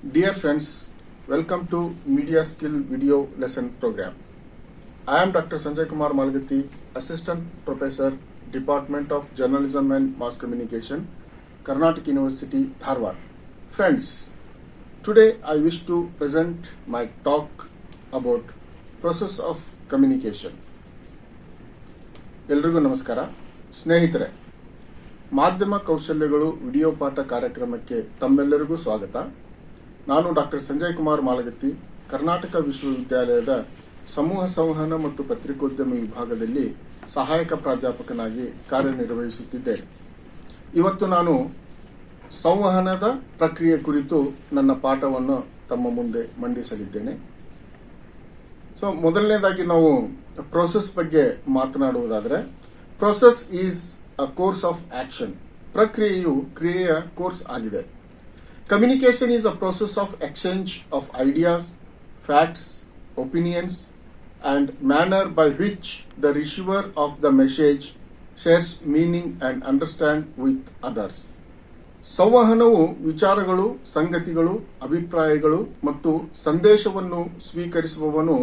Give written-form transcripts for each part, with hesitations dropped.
Dear friends, welcome to Media Skill Video Lesson Program. I am Dr.Sanjay Malagatti, Assistant Professor, Department of Journalism and Mass Communication, Karnataka University, Dharawad. Friends, today I wish to present my talk about process of communication. ಎಲ್ರಿಗೂ ನಮಸ್ಕಾರ. ಸ್ನೇಹಿತರೆ, ಮಾಧ್ಯಮ ಕೌಶಲ್ಯಗಳು video ಪಾಠ ಕಾರ್ಯಕ್ರಮಕ್ಕೆ ತಮ್ಮೆಲ್ಲರಿಗೂ ಸ್ವಾಗತ. ನಾನು ಡಾಕ್ಟರ್ ಸಂಜಯ್ ಕುಮಾರ್ ಮಾಲಗತ್ತಿ, ಕರ್ನಾಟಕ ವಿಶ್ವವಿದ್ಯಾಲಯದ ಸಮೂಹ ಸಂವಹನ ಮತ್ತು ಪತ್ರಿಕೋದ್ಯಮ ವಿಭಾಗದಲ್ಲಿ ಸಹಾಯಕ ಪ್ರಾಧ್ಯಾಪಕನಾಗಿ ಕಾರ್ಯನಿರ್ವಹಿಸುತ್ತಿದ್ದೇನೆ. ಇವತ್ತು ನಾನು ಸಂವಹನದ ಪ್ರಕ್ರಿಯೆ ಕುರಿತು ನನ್ನ ಪಾಠವನ್ನು ತಮ್ಮ ಮುಂದೆ ಮಂಡಿಸಲಿದ್ದೇನೆ. ಮೊದಲನೇದಾಗಿ ನಾವು ಪ್ರೋಸೆಸ್ ಬಗ್ಗೆ ಮಾತನಾಡುವುದಾದರೆ, process is a course of action. ಪ್ರಕ್ರಿಯೆಯು ಕ್ರಿಯೆಯ ಕೋರ್ಸ್ ಆಗಿದೆ. Communication is a process of exchange of ideas, facts, opinions and manner by which the receiver of the message shares meaning and understand with others. ಸಂವಹನವು ವಿಚಾರಗಳು, ಸಂಗತಿಗಳು, ಅಭಿಪ್ರಾಯಗಳು ಮತ್ತು ಸಂದೇಶವನ್ನು ಸ್ವೀಕರಿಸುವವನು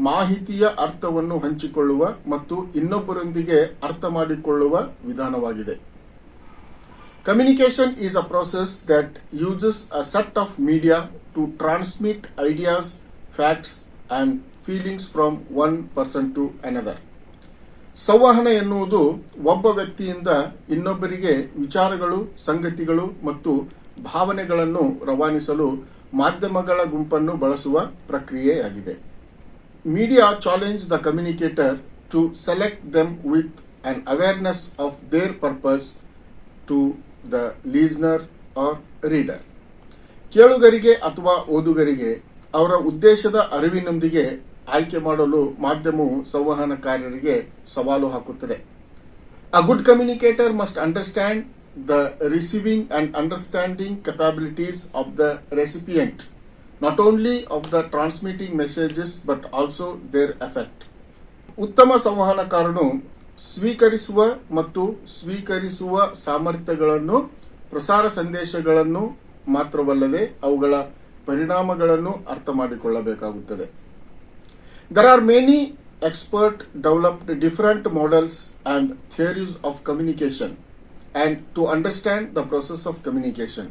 ಮಾಹಿತಿಯ ಅರ್ಥವನ್ನು ಹಂಚಿಕೊಳ್ಳುವ ಮತ್ತು ಇನ್ನೊಬ್ಬರೊಂದಿಗೆ ಅರ್ಥ ಮಾಡಿಕೊಳ್ಳುವ ವಿಧಾನವಾಗಿದೆ. Communication is a process that uses a set of media to transmit ideas, facts and feelings from one person to another. ಸಂವಹನ ಎನ್ನುವುದು ಒಬ್ಬ ವ್ಯಕ್ತಿಯಿಂದ ಇನ್ನೊಬ್ಬರಿಗೆ ವಿಚಾರಗಳು, ಸಂಗತಿಗಳು ಮತ್ತು ಭಾವನೆಗಳನ್ನು ರವಾನಿಸಲು ಮಾಧ್ಯಮಗಳ ಗುಂಪನ್ನು ಬಳಸುವ ಪ್ರಕ್ರಿಯೆಯಾಗಿದೆ. Media challenge the communicator to select them with an awareness of their purpose to the listener or reader. ಕೇಳುಗರಿಗೆ ಅಥವಾ ಓದುಗರಿಗೆ ಅವರ ಉದ್ದೇಶದ ಅರಿವಿನೊಂದಿಗೆ ಆಯ್ಕೆ ಮಾಡಲು ಮಾಧ್ಯಮವು ಸಂವಹನಕಾರರಿಗೆ ಸವಾಲು ಹಾಕುತ್ತದೆ. A good communicator must understand the receiving and understanding capabilities of the recipient, not only of the transmitting messages but also their effect. ಉತ್ತಮ ಸಂವಹನಕಾರನು ಸ್ವೀಕರಿಸುವ ಮತ್ತು ಸ್ವೀಕರಿಸುವ ಸಾಮರ್ಥ್ಯಗಳನ್ನು, ಪ್ರಸಾರ ಸಂದೇಶಗಳನ್ನು ಮಾತ್ರವಲ್ಲದೆ ಅವುಗಳ ಪರಿಣಾಮಗಳನ್ನು ಅರ್ಥ ಮಾಡಿಕೊಳ್ಳಬೇಕಾಗುತ್ತದೆ. There are many expert developed different models and theories of communication and to understand the process of communication.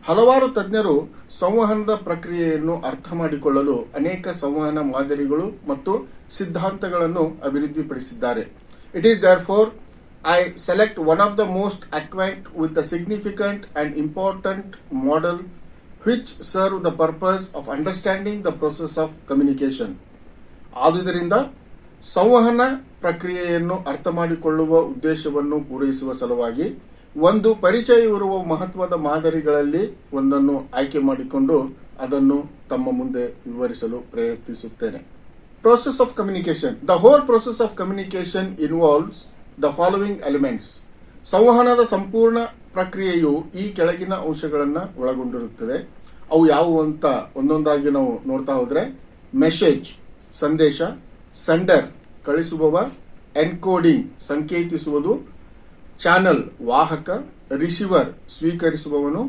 ಹಲವಾರು ತಜ್ಞರು ಸಂವಹನದ ಪ್ರಕ್ರಿಯೆಯನ್ನು ಅರ್ಥ ಮಾಡಿಕೊಳ್ಳಲು ಅನೇಕ ಸಂವಹನ ಮಾದರಿಗಳು ಮತ್ತು ಸಿದ್ಧಾಂತಗಳನ್ನು ಅಭಿವೃದ್ಧಿಪಡಿಸಿದ್ದಾರೆ. It is therefore I select one of the most acquaint with the significant and important model which serve the purpose of understanding the process of communication. ಆದುದರಿಂದ ಸಂವಹನ ಪ್ರಕ್ರಿಯೆಯನ್ನು ಅರ್ಥ ಮಾಡಿಕೊಳ್ಳುವ ಉದ್ದೇಶವನ್ನು ಪೂರೈಸುವ ಸಲುವಾಗಿ ಒಂದು ಪರಿಚಯವಿರುವ ಮಹತ್ವದ ಮಾದರಿಗಳಲ್ಲಿ ಒಂದನ್ನು ಆಯ್ಕೆ ಮಾಡಿಕೊಂಡು ಅದನ್ನು ತಮ್ಮ ಮುಂದೆ ವಿವರಿಸಲು ಪ್ರಯತ್ನಿಸುತ್ತೇನೆ. Process of communication. The whole process of communication involves the following elements. ಸಂವಹನದ ಸಂಪೂರ್ಣ ಪ್ರಕ್ರಿಯೆಯು ಈ ಕೆಳಗಿನ ಅಂಶಗಳನ್ನು ಒಳಗೊಂಡಿರುತ್ತದೆ. ಅವು ಯಾವುವು ಅಂತ ಒಂದೊಂದಾಗಿ ನಾವು ನೋಡ್ತಾ ಹೋದ್ರೆ, ಮೆಸೇಜ್ ಸಂದೇಶ, ಸೆಂಡರ್ ಕಳಿಸುವವ, ಎನ್ಕೋಡಿಂಗ್ ಸಂಕೇತಿಸುವುದು, ಚಾನಲ್ ವಾಹಕ, ರಿಸೀವರ್ ಸ್ವೀಕರಿಸುವವನು,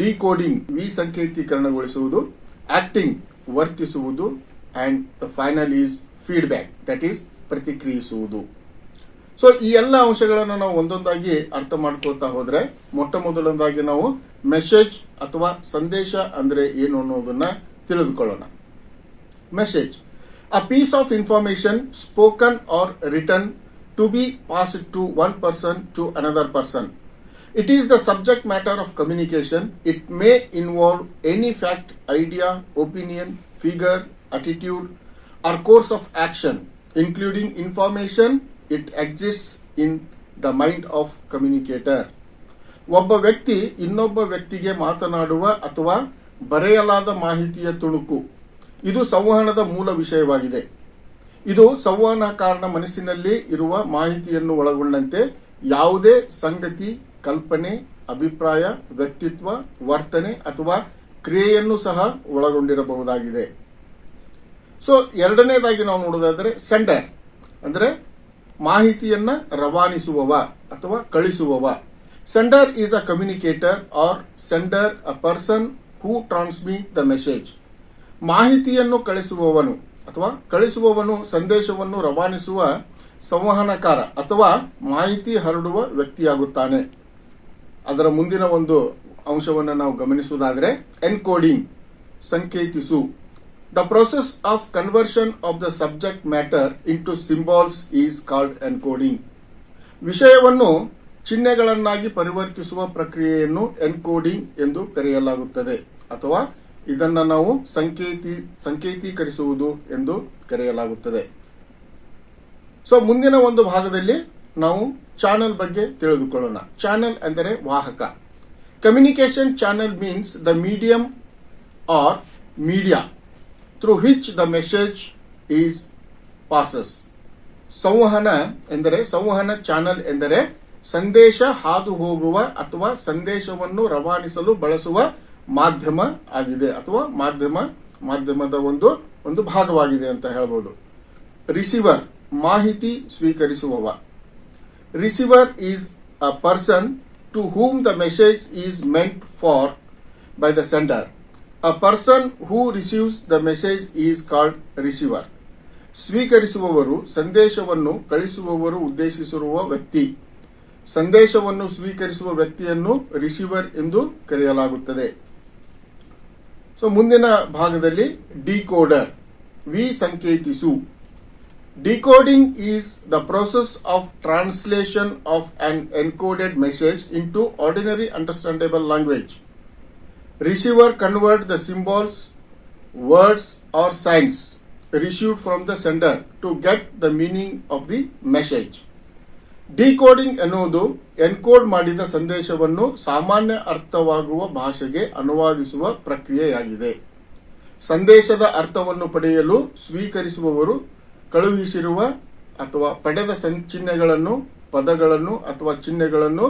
ಡಿಕೋಡಿಂಗ್ ವಿಸಂಕೇತೀಕರಣಗೊಳಿಸುವುದು, ಆಕ್ಟಿಂಗ್ ವರ್ತಿಸುವುದು, and the final is feedback, that is ಪ್ರತಿಕ್ರಿಯಿಸುವುದು. ಸೊ ಈ ಎಲ್ಲ ಅಂಶಗಳನ್ನು ನಾವು ಒಂದೊಂದಾಗಿ ಅರ್ಥ ಮಾಡ್ಕೊಳ್ತಾ ಹೋದ್ರೆ, ಮೊಟ್ಟ ಮೊದಲನೇದಾಗಿ ನಾವು ಮೆಸೇಜ್ ಅಥವಾ ಸಂದೇಶ ಅಂದ್ರೆ ಏನು ಅನ್ನೋದನ್ನ ತಿಳಿದುಕೊಳ್ಳೋಣ. Message, a piece of information spoken or written to be passed to one person to another person. It is the subject matter of communication. It may involve any fact, idea, opinion, figure, attitude or course of action, including information. It exists in the mind of communicator. ಒಬ್ಬ ವ್ಯಕ್ತಿ ಇನ್ನೊಬ್ಬ ವ್ಯಕ್ತಿಗೆ ಮಾತನಾಡುವ ಅಥವಾ ಬರೆಯಲಾದ ಮಾಹಿತಿಯ ತುಣುಕು, ಇದು ಸಂವಹನದ ಮೂಲ ವಿಷಯವಾಗಿದೆ. ಇದು ಸಂವಹನಕಾರನ ಮನಸ್ಸಿನಲ್ಲಿ ಇರುವ ಮಾಹಿತಿಯನ್ನು ಒಳಗೊಂಡಂತೆ ಯಾವುದೇ ಸಂಗತಿ, ಕಲ್ಪನೆ, ಅಭಿಪ್ರಾಯ, ವ್ಯಕ್ತಿತ್ವ, ವರ್ತನೆ ಅಥವಾ ಕ್ರಿಯೆಯನ್ನು ಸಹ ಒಳಗೊಂಡಿರಬಹುದಾಗಿದೆ. ಸೊ ಎರಡನೇದಾಗಿ ನಾವು ನೋಡೋದಾದ್ರೆ ಸೆಂಡರ್ ಅಂದ್ರೆ ಮಾಹಿತಿಯನ್ನ ರವಾನಿಸುವವ ಅಥವಾ ಕಳಿಸುವವ. Sender is a communicator or sender a person who transmit the message. ಮಾಹಿತಿಯನ್ನು ಕಳಿಸುವವನು ಸಂದೇಶವನ್ನು ರವಾನಿಸುವ ಸಂವಹನಕಾರ ಅಥವಾ ಮಾಹಿತಿ ಹರಡುವ ವ್ಯಕ್ತಿಯಾಗುತ್ತಾನೆ. ಅದರ ಮುಂದಿನ ಒಂದು ಅಂಶವನ್ನು ನಾವು ಗಮನಿಸುವುದಾದರೆ ಎನ್ಕೋಡಿಂಗ್, ಸಂಕೇತಿಸು. The process of conversion of the subject matter into symbols is called encoding. ವಿಷಯವನ್ನು ಚಿಹ್ನೆಗಳನ್ನಾಗಿ ಪರಿವರ್ತಿಸುವ ಪ್ರಕ್ರಿಯೆಯನ್ನು ಎನ್ಕೋಡಿಂಗ್ ಎಂದು ಕರೆಯಲಾಗುತ್ತದೆ, ಅಥವಾ ಇದನ್ನು ನಾವು ಸಂಕೇತೀಕರಿಸುವುದು ಎಂದು ಕರೆಯಲಾಗುತ್ತದೆ. ಸೊ ಮುಂದಿನ ಒಂದು ಭಾಗದಲ್ಲಿ ನಾವು ಚಾನೆಲ್ ಬಗ್ಗೆ ತಿಳಿದುಕೊಳ್ಳೋಣ. ಚಾನೆಲ್ ಅಂದರೆ ವಾಹಕ. Communication channel means the medium or media through which the message is passes. ಸಂವಹನ ಚಾನೆಲ್ ಎಂದರೆ ಸಂದೇಶ ಹಾದು ಹೋಗುವ ಅಥವಾ ಸಂದೇಶವನ್ನು ರವಾನಿಸಲು ಬಳಸುವ ಮಾಧ್ಯಮ ಆಗಿದೆ, ಅಥವಾ ಮಾಧ್ಯಮದ ಒಂದು ಭಾಗವಾಗಿದೆ ಅಂತ ಹೇಳಬಹುದು. ರಿಸೀವರ್, ಮಾಹಿತಿ ಸ್ವೀಕರಿಸುವವ. Receiver is a person to whom the message is meant for by the sender. A person who receives the message is called receiver. ಸ್ವೀಕರಿಸುವವರು, ಸಂದೇಶವನ್ನು ಕಳಿಸುವವರು ಉದ್ದೇಶಿಸಿರುವ ವ್ಯಕ್ತಿ. ಸಂದೇಶವನ್ನು ಸ್ವೀಕರಿಸುವ ವ್ಯಕ್ತಿಯನ್ನು ರಿಸೀವರ್ ಎಂದು ಕರೆಯಲಾಗುತ್ತದೆ. ಸೊ ಮುಂದಿನ ಭಾಗದಲ್ಲಿ ಡಿಕೋಡರ್, ಸಂಕೇತಿಸು. Decoding is the process of translation of an encoded message into ordinary understandable language. Receiver convert the symbols, words are signs received from the sender to get the meaning of the message. Decoding ಎನ್ನುವುದು encode ಮಾಡಿದ ಸಂದೇಶವನ್ನು ಸಾಮಾನ್ಯ ಅರ್ಥವಾಗುವ ಭಾಷೆಗೆ ಅನುವಾದಿಸುವ ಪ್ರಕ್ರಿಯೆಯಾಗಿದೆ. ಸಂದೇಶದ ಅರ್ಥವನ್ನು ಪಡೆಯಲು ಸ್ವೀಕರಿಸುವವರು ಕಳುಹಿಸಿರುವ ಅಥವಾ ಪಡೆದ ಚಿಹ್ನೆಗಳನ್ನು, ಪದಗಳನ್ನು ಅಥವಾ ಚಿಹ್ನೆಗಳನ್ನು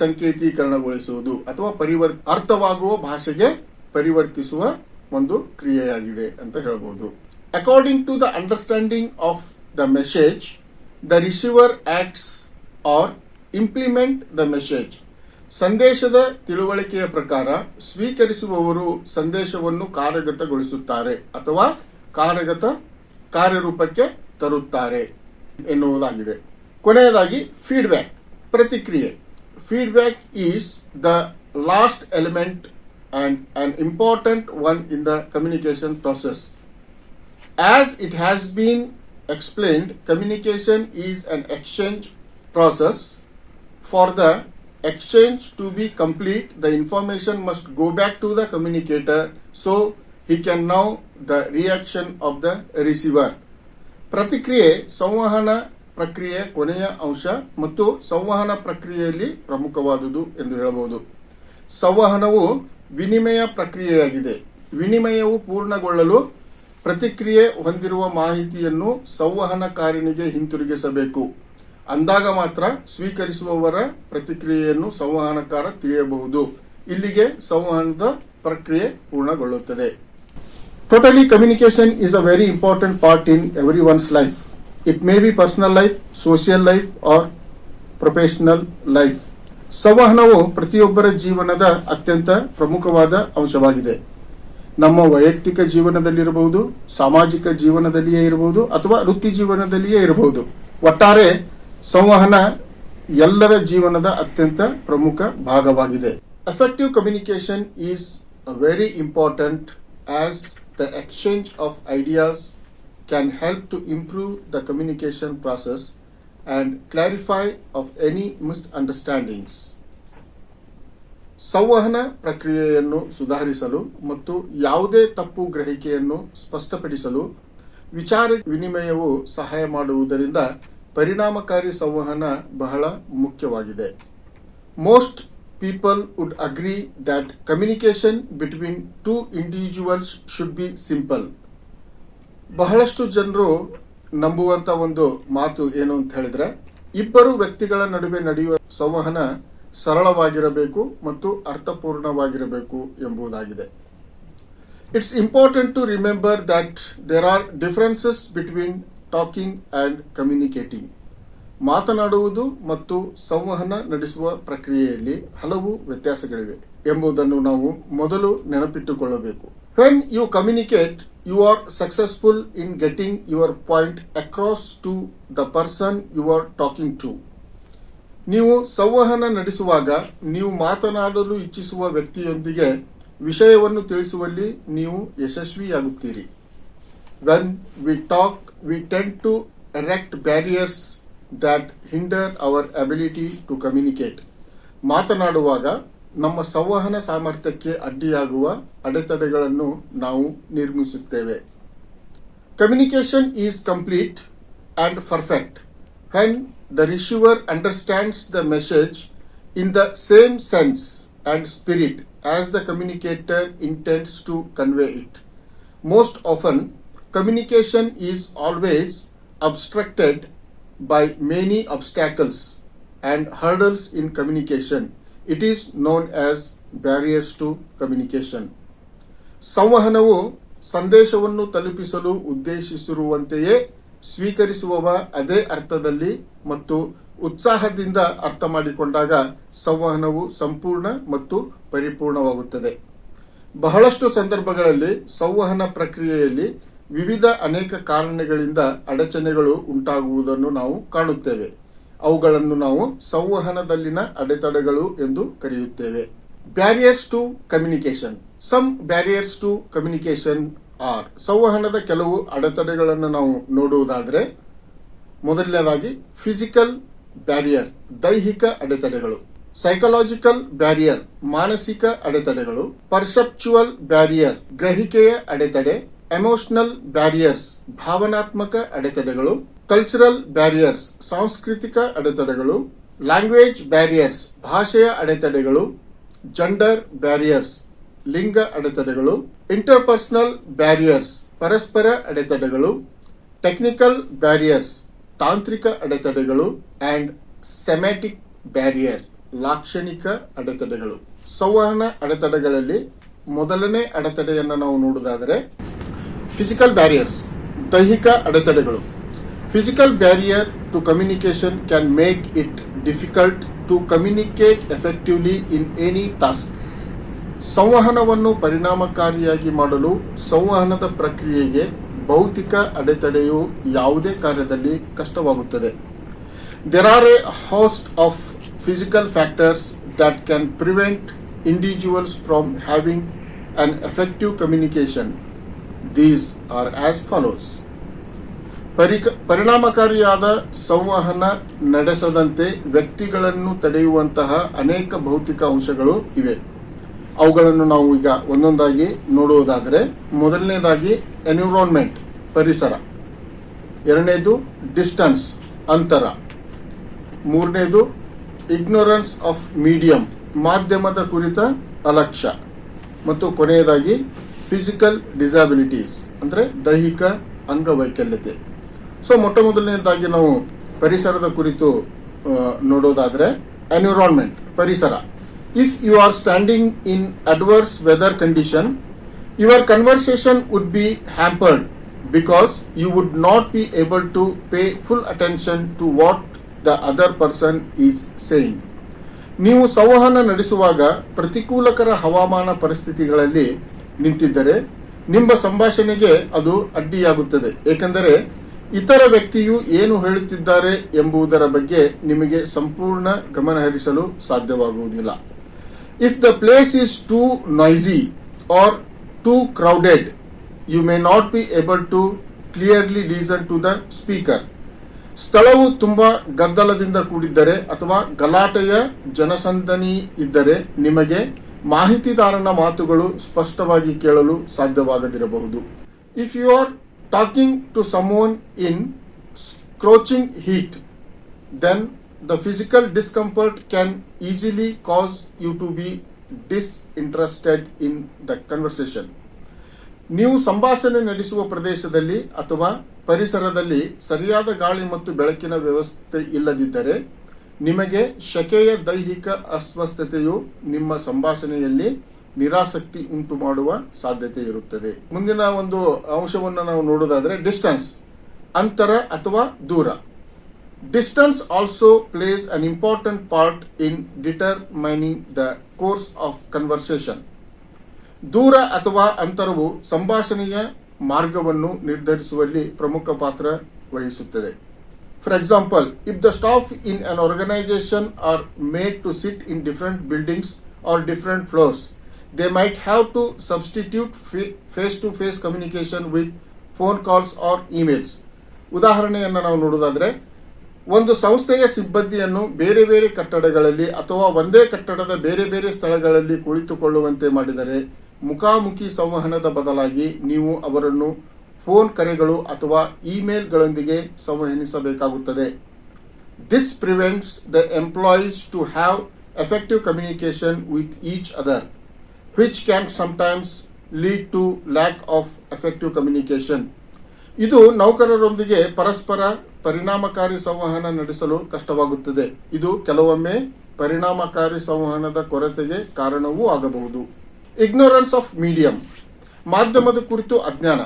ಸಂಕೇತೀಕರಣಗೊಳಿಸುವುದು ಅಥವಾ ಅರ್ಥವಾಗುವ ಭಾಷೆಗೆ ಪರಿವರ್ತಿಸುವ ಒಂದು ಕ್ರಿಯೆಯಾಗಿದೆ ಅಂತ ಹೇಳಬಹುದು. According to the understanding of the message, the receiver acts or implement the message. ಸಂದೇಶದ ತಿಳುವಳಿಕೆಯ ಪ್ರಕಾರ ಸ್ವೀಕರಿಸುವವರು ಸಂದೇಶವನ್ನು ಕಾರ್ಯಗತಗೊಳಿಸುತ್ತಾರೆ ಅಥವಾ ಕಾರ್ಯರೂಪಕ್ಕೆ ತರುತ್ತಾರೆ ಎನ್ನುವುದಾಗಿದೆ. ಕೊನೆಯದಾಗಿ ಫೀಡ್ಬ್ಯಾಕ್, ಪ್ರತಿಕ್ರಿಯೆ. Feedback is the last element and an important one in the communication process. As it has been explained, communication is an exchange process. For the exchange to be complete, the information must go back to the communicator so he can know the reaction of the receiver. ಪ್ರತಿಕ್ರಿಯೆ ಸಂವಹನ ಪ್ರಕ್ರಿಯೆಯ ಕೊನೆಯ ಅಂಶ ಮತ್ತು ಸಂವಹನ ಪ್ರಕ್ರಿಯೆಯಲ್ಲಿ ಪ್ರಮುಖವಾದುದು ಎಂದು ಹೇಳಬಹುದು. ಸಂವಹನವು ವಿನಿಮಯ ಪ್ರಕ್ರಿಯೆಯಾಗಿದೆ. ವಿನಿಮಯವು ಪೂರ್ಣಗೊಳ್ಳಲು ಪ್ರತಿಕ್ರಿಯೆ ಹೊಂದಿರುವ ಮಾಹಿತಿಯನ್ನು ಸಂವಹನಕಾರನಿಗೆ ಹಿಂತಿರುಗಿಸಬೇಕು. ಅಂದಾಗ ಮಾತ್ರ ಸ್ವೀಕರಿಸುವವರ ಪ್ರತಿಕ್ರಿಯೆಯನ್ನು ಸಂವಹನಕಾರ ತಿಳಿಯಬಹುದು. ಇಲ್ಲಿಗೆ ಸಂವಹನದ ಪ್ರಕ್ರಿಯೆ ಪೂರ್ಣಗೊಳ್ಳುತ್ತದೆ. Totally, communication is a very important part in everyone's life. It may be personal life, social life or professional life. ಸಂವಹನವು ಪ್ರತಿಯೊಬ್ಬರ ಜೀವನದ ಅತ್ಯಂತ ಪ್ರಮುಖವಾದ ಅಂಶವಾಗಿದೆ. ನಮ್ಮ ವೈಯಕ್ತಿಕ ಜೀವನದಲ್ಲಿರಬಹುದು, ಸಾಮಾಜಿಕ ಜೀವನದಲ್ಲಿಯೇ ಇರಬಹುದು ಅಥವಾ ವೃತ್ತಿ ಜೀವನದಲ್ಲಿಯೇ ಇರಬಹುದು. ಒಟ್ಟಾರೆ ಸಂವಹನ ಎಲ್ಲರ ಜೀವನದ ಅತ್ಯಂತ ಪ್ರಮುಖ ಭಾಗವಾಗಿದೆ. Effective communication is very important as the exchange of ideas can help to improve the communication process and clarify of any misunderstandings. ಸಂವಹನ ಪ್ರಕ್ರಿಯೆಯನ್ನು ಸುಧಾರಿಸಲು ಮತ್ತು ಯಾವುದೇ ತಪ್ಪು ಗ್ರಹಿಕೆಯನ್ನು ಸ್ಪಷ್ಟಪಡಿಸಲು ವಿಚಾರ ವಿನಿಮಯವು ಸಹಾಯ ಮಾಡುವುದರಿಂದ ಪರಿಣಾಮಕಾರಿ ಸಂವಹನ ಬಹಳ ಮುಖ್ಯವಾಗಿದೆ. Most people would agree that communication between two individuals should be simple. ಬಹಳಷ್ಟು ಜನರು ನಂಬುವಂತ ಒಂದು ಮಾತು ಏನು ಅಂತ ಹೇಳಿದ್ರೆ, ಇಬ್ಬರು ವ್ಯಕ್ತಿಗಳ ನಡುವೆ ನಡೆಯುವ ಸಂವಹನ ಸರಳವಾಗಿರಬೇಕು ಮತ್ತು ಅರ್ಥಪೂರ್ಣವಾಗಿರಬೇಕು ಎಂಬುದಾಗಿದೆ. It's important to remember that there are differences between talking and communicating. ಮಾತನಾಡುವುದು ಮತ್ತು ಸಂವಹನ ನಡೆಸುವ ಪ್ರಕ್ರಿಯೆಯಲ್ಲಿ ಹಲವು ವ್ಯತ್ಯಾಸಗಳಿವೆ ಎಂಬುದನ್ನು ನಾವು ಮೊದಲು ನೆನಪಿಟ್ಟುಕೊಳ್ಳಬೇಕು. When you communicate, you are successful in getting your point across to the person you are talking to. ನೀವು ಸಂವಹನ ನಡೆಸುವಾಗ ನೀವು ಮಾತನಾಡಲು ಇಚ್ಛಿಸುವ ವ್ಯಕ್ತಿಯೊಂದಿಗೆ ವಿಷಯವನ್ನು ತಿಳಿಸುವಲ್ಲಿ ನೀವು ಯಶಸ್ವಿಯಾಗುತ್ತೀರಿ. When we talk, we tend to erect barriers that hinder our ability to communicate. ಮಾತನಾಡುವಾಗ ನಮ್ಮ ಸಂವಹನ ಸಾಮರ್ಥ್ಯಕ್ಕೆ ಅಡ್ಡಿಯಾಗುವ ಅಡೆತಡೆಗಳನ್ನು ನಾವು ನಿರ್ಮಿಸುತ್ತೇವೆ. Communication is complete and perfect when the receiver understands the message in the same sense and spirit as the communicator intends to convey it. Most often, communication is always obstructed by many obstacles and hurdles in communication. It is known as barriers to communication. ಸಂವಹನವು ಸಂದೇಶವನ್ನು ತಲುಪಿಸಲು ಉದ್ದೇಶಿಸಿರುವಂತೆಯೇ ಸ್ವೀಕರಿಸುವವ ಅದೇ ಅರ್ಥದಲ್ಲಿ ಮತ್ತು ಉತ್ಸಾಹದಿಂದ ಅರ್ಥ ಮಾಡಿಕೊಂಡಾಗ ಸಂವಹನವು ಸಂಪೂರ್ಣ ಮತ್ತು ಪರಿಪೂರ್ಣವಾಗುತ್ತದೆ. ಬಹಳಷ್ಟು ಸಂದರ್ಭಗಳಲ್ಲಿ ಸಂವಹನ ಪ್ರಕ್ರಿಯೆಯಲ್ಲಿ ವಿವಿಧ ಅನೇಕ ಕಾರಣಗಳಿಂದ ಅಡಚಣೆಗಳು ಉಂಟಾಗುವುದನ್ನು ನಾವು ಕಾಣುತ್ತೇವೆ. ಅವುಗಳನ್ನು ನಾವು ಸಂವಹನದಲ್ಲಿನ ಅಡೆತಡೆಗಳು ಎಂದು ಕರೆಯುತ್ತೇವೆ. Barriers to communication. Some barriers to communication are. ಸಂವಹನದ ಕೆಲವು ಅಡೆತಡೆಗಳನ್ನು ನಾವು ನೋಡುವುದಾದರೆ, ಮೊದಲನೇದಾಗಿ ಫಿಸಿಕಲ್ ಬ್ಯಾರಿಯರ್, ದೈಹಿಕ ಅಡೆತಡೆಗಳು. ಸೈಕಲಾಜಿಕಲ್ ಬ್ಯಾರಿಯರ್, ಮಾನಸಿಕ ಅಡೆತಡೆಗಳು. ಪರ್ಸೆಪ್ಚುವಲ್ ಬ್ಯಾರಿಯರ್, ಗ್ರಹಿಕೆಯ ಅಡೆತಡೆ. ಎಮೋಷನಲ್ ಬ್ಯಾರಿಯರ್ಸ್, ಭಾವನಾತ್ಮಕ ಅಡೆತಡೆಗಳು. ಕಲ್ಚರಲ್ ಬ್ಯಾರಿಯರ್ಸ್, ಸಾಂಸ್ಕೃತಿಕ ಅಡೆತಡೆಗಳು. ಲ್ಯಾಂಗ್ವೇಜ್ ಬ್ಯಾರಿಯರ್ಸ್, ಭಾಷೆಯ ಅಡೆತಡೆಗಳು. ಜೆಂಡರ್ ಬ್ಯಾರಿಯರ್ಸ್, ಲಿಂಗ ಅಡೆತಡೆಗಳು. ಇಂಟರ್ಪರ್ಸನಲ್ ಬ್ಯಾರಿಯರ್ಸ್, ಪರಸ್ಪರ ಅಡೆತಡೆಗಳು. ಟೆಕ್ನಿಕಲ್ ಬ್ಯಾರಿಯರ್ಸ್, ತಾಂತ್ರಿಕ ಅಡೆತಡೆಗಳು. ಅಂಡ್ ಸೆಮ್ಯಾಟಿಕ್ ಬ್ಯಾರಿಯರ್, ಲಾಕ್ಷಣಿಕ ಅಡೆತಡೆಗಳು. ಸಂವಹನ ಅಡೆತಡೆಗಳಲ್ಲಿ ಮೊದಲನೇ ಅಡೆತಡೆಯನ್ನು ನಾವು ನೋಡುವುದಾದರೆ ಫಿಸಿಕಲ್ ಬ್ಯಾರಿಯರ್ಸ್, ದೈಹಿಕ ಅಡೆತಡೆಗಳು. Physical barrier to communication can make it difficult to communicate effectively in any task. ಸಂವಹನವನ್ನು ಪರಿಣಾಮಕಾರಿಯಾಗಿ ಮಾಡಲು ಸಂವಹನದ ಪ್ರಕ್ರಿಯೆಗೆ ಭೌತಿಕ ಅಡೆತಡೆಯು ಯಾವುದೇ ಕಾರ್ಯದಲ್ಲಿ ಕಷ್ಟವಾಗುತ್ತದೆ. There are a host of physical factors that can prevent individuals from having an effective communication. These are as follows. ಪರಿಣಾಮಕಾರಿಯಾದ ಸಂವಹನ ನಡೆಸದಂತೆ ವ್ಯಕ್ತಿಗಳನ್ನು ತಡೆಯುವಂತಹ ಅನೇಕ ಭೌತಿಕ ಅಂಶಗಳು ಇವೆ. ಅವುಗಳನ್ನು ನಾವು ಈಗ ಒಂದೊಂದಾಗಿ ನೋಡುವುದಾದರೆ, ಮೊದಲನೇದಾಗಿ ಎನ್ವಿರಾನ್ಮೆಂಟ್, ಪರಿಸರ. ಎರಡನೇದು ಡಿಸ್ಟನ್ಸ್, ಅಂತರ. ಮೂರನೇದು ಇಗ್ನೋರೆನ್ಸ್ ಆಫ್ ಮೀಡಿಯಂ, ಮಾಧ್ಯಮದ ಕುರಿತ ಅಲಕ್ಷ್ಯ. ಮತ್ತು ಕೊನೆಯದಾಗಿ ಫಿಸಿಕಲ್ ಡಿಸಾಬಿಲಿಟೀಸ್, ಅಂದ್ರೆ ದೈಹಿಕ ಅಂಗವೈಕಲ್ಯತೆ. ಸೊ ಮೊದಲನೇದಾಗಿ ನಾವು ಪರಿಸರದ ಕುರಿತು ನೋಡೋದಾದ್ರೆ, ಎನ್ವಿರಾನ್ಮೆಂಟ್, ಪರಿಸರ. If you are standing in adverse weather condition, your conversation would be hampered because you would not be able to pay full attention to what the other person is saying. ನೀವು ಸಂವಹನ ನಡೆಸುವಾಗ ಪ್ರತಿಕೂಲಕರ ಹವಾಮಾನ ಪರಿಸ್ಥಿತಿಗಳಲ್ಲಿ ನಿಂತಿದ್ದರೆ ನಿಮ್ಮ ಸಂಭಾಷಣೆಗೆ ಅದು ಅಡ್ಡಿಯಾಗುತ್ತದೆ, ಏಕೆಂದರೆ ಇತರ ವ್ಯಕ್ತಿಯು ಏನು ಹೇಳುತ್ತಿದ್ದಾರೆ ಎಂಬುದರ ಬಗ್ಗೆ ನಿಮಗೆ ಸಂಪೂರ್ಣ ಗಮನ ಹರಿಸಲು ಸಾಧ್ಯವಾಗುವುದಿಲ್ಲ. If the place is too noisy or too crowded, you may not be able to clearly listen to the speaker. ಸ್ಥಳವು ತುಂಬಾ ಗದ್ದಲದಿಂದ ಕೂಡಿದ್ದರೆ ಅಥವಾ ಗಲಾಟೆಯ ಜನಸಂದಣಿ ಇದ್ದರೆ ನಿಮಗೆ ಮಾಹಿತಿದಾರನ ಮಾತುಗಳು ಸ್ಪಷ್ಟವಾಗಿ ಕೇಳಲು ಸಾಧ್ಯವಾಗದಿರಬಹುದು. If you are talking to someone in scorching heat, then the physical discomfort can easily cause you to be disinterested in the conversation. ನೀವು ಸಂಭಾಷಣೆ ನಡೆಸುವ ಪ್ರದೇಶದಲ್ಲಿ ಅಥವಾ ಪರಿಸರದಲ್ಲಿ ಸರಿಯಾದ ಗಾಳಿ ಮತ್ತು ಬೆಳಕಿನ ವ್ಯವಸ್ಥೆ ಇಲ್ಲದಿದ್ದರೆ ನಿಮಗೆ ಶಕೆಯ ದೈಹಿಕ ಅಸ್ವಸ್ಥತೆಯು ನಿಮ್ಮ ಸಂಭಾಷಣೆಯಲ್ಲಿ ನಿರಾಸಕ್ತಿ ಉಂಟು ಮಾಡುವ ಸಾಧ್ಯತೆ ಇರುತ್ತದೆ. ಮುಂದಿನ ಒಂದು ಅಂಶವನ್ನು ನಾವು ನೋಡೋದಾದ್ರೆ ಡಿಸ್ಟನ್ಸ್, ಅಂತರ ಅಥವಾ ದೂರ. Distance also plays an important part in determining the course of conversation. ದೂರ ಅಥವಾ ಅಂತರವು ಸಂಭಾಷಣೆಯ ಮಾರ್ಗವನ್ನು ನಿರ್ಧರಿಸುವಲ್ಲಿ ಪ್ರಮುಖ ಪಾತ್ರ ವಹಿಸುತ್ತದೆ. For example, if the staff in an organization are made to sit in different buildings or different floors, they might have to substitute face-to-face communication with phone calls or emails. ಉದಾಹರಣೆಯನ್ನು ನಾವು ನೋಡೋದಾದ್ರೆ, ಒಂದು ಸಂಸ್ಥೆಯ ಸಿಬ್ಬಂದಿಯನ್ನು ಬೇರೆ ಬೇರೆ ಕಟ್ಟಡಗಳಲ್ಲಿ ಅಥವಾ ಒಂದೇ ಕಟ್ಟಡದ ಬೇರೆ ಬೇರೆ ಸ್ಥಳಗಳಲ್ಲಿ ಕುಳಿತುಕೊಳ್ಳುವಂತೆ ಮಾಡಿದರೆ ಮುಖಾಮುಖಿ ಸಂವಹನದ ಬದಲಾಗಿ ನೀವು ಅವರನ್ನು ಫೋನ್ ಕರೆಗಳು ಅಥವಾ ಇಮೇಲ್ಗಳೊಂದಿಗೆ ಸಂವಹನಿಸಬೇಕಾಗುತ್ತದೆ. This prevents the employees to have effective communication with each other, which can sometimes lead to lack of effective communication. ಇದು ನೌಕರರೊಂದಿಗೆ ಪರಸ್ಪರ ಪರಿಣಾಮಕಾರಿ ಸಂವಹನ ನಡೆಸಲು ಕಷ್ಟವಾಗುತ್ತದೆ. ಇದು ಕೆಲವೊಮ್ಮೆ ಪರಿಣಾಮಕಾರಿ ಸಂವಹನದ ಕೊರತೆಗೆ ಕಾರಣವೂ ಆಗಬಹುದು. Ignorance of medium, ಮಾಧ್ಯಮದ ಕುರಿತು ಅಜ್ಞಾನ.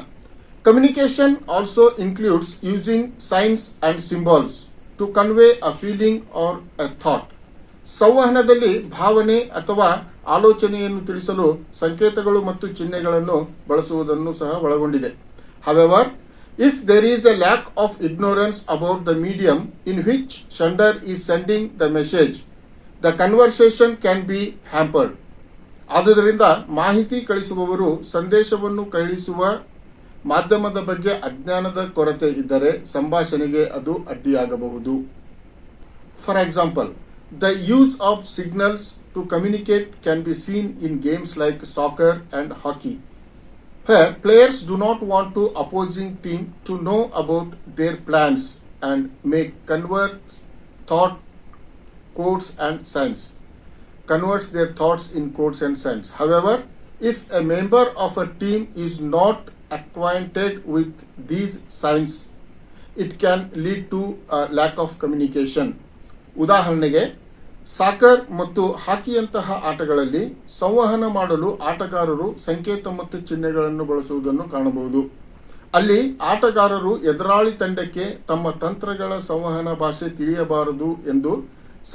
Communication also includes using signs and symbols to convey a feeling or a thought. ಸಂವಹನದಲ್ಲಿ ಭಾವನೆ ಅಥವಾ ಆಲೋಚನೆಯನ್ನು ತಿಳಿಸಲು ಸಂಕೇತಗಳು ಮತ್ತು ಚಿಹ್ನೆಗಳನ್ನು ಬಳಸುವುದನ್ನು ಸಹ ಒಳಗೊಂಡಿದೆ. However, if there is a lack of ignorance about the medium in which sender is sending the message, the conversation can be hampered. ಆದುದರಿಂದ ಮಾಹಿತಿ ಕಳಿಸುವವರು ಸಂದೇಶವನ್ನು ಕಳಿಸುವ ಮಾಧ್ಯಮದ ಬಗ್ಗೆ ಅಜ್ಞಾನದ ಕೊರತೆ ಇದ್ದರೆ ಸಂಭಾಷಣೆಗೆ ಅದು ಅಡ್ಡಿಯಾಗಬಹುದು. For example, the use of signals to communicate can be seen in games like soccer and hockey, where players do not want to opposing team to know about their plans and may convert thought codes and signs. Converts their thoughts in codes and signs. However, if a member of a team is not acquainted with these signs, it can lead to a lack of communication. ಉದಾಹರಣೆಗೆ, soccer ಮತ್ತು ಹಾಕಿಯಂತಹ ಆಟಗಳಲ್ಲಿ ಸಂವಹನ ಮಾಡಲು ಆಟಗಾರರು ಸಂಕೇತ ಮತ್ತು ಚಿಹ್ನೆಗಳನ್ನು ಬಳಸುವುದನ್ನು ಕಾಣಬಹುದು. ಅಲ್ಲಿ ಆಟಗಾರರು ಎದುರಾಳಿ ತಂಡಕ್ಕೆ ತಮ್ಮ ತಂತ್ರಗಳ ಸಂವಹನ ಭಾಷೆ ತಿಳಿಯಬಾರದು ಎಂದು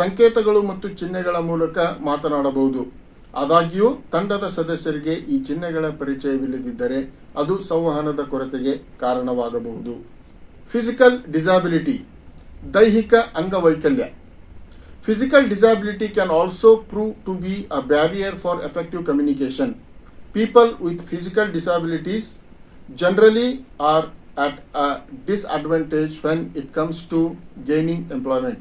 ಸಂಕೇತಗಳು ಮತ್ತು ಚಿಹ್ನೆಗಳ ಮೂಲಕ ಮಾತನಾಡಬಹುದು. ಆದಾಗ್ಯೂ ತಂಡದ ಸದಸ್ಯರಿಗೆ ಈ ಚಿಹ್ನೆಗಳ ಪರಿಚಯವಿಲ್ಲದಿದ್ದರೆ ಅದು ಸಂವಹನದ ಕೊರತೆಗೆ ಕಾರಣವಾಗಬಹುದು. ಫಿಸಿಕಲ್ ಡಿಸಾಬಿಲಿಟಿ, ದೈಹಿಕ ಅಂಗವೈಕಲ್ಯ. Physical disability can also prove to be a barrier for effective communication. People with physical disabilities generally are at a disadvantage when it comes to gaining employment.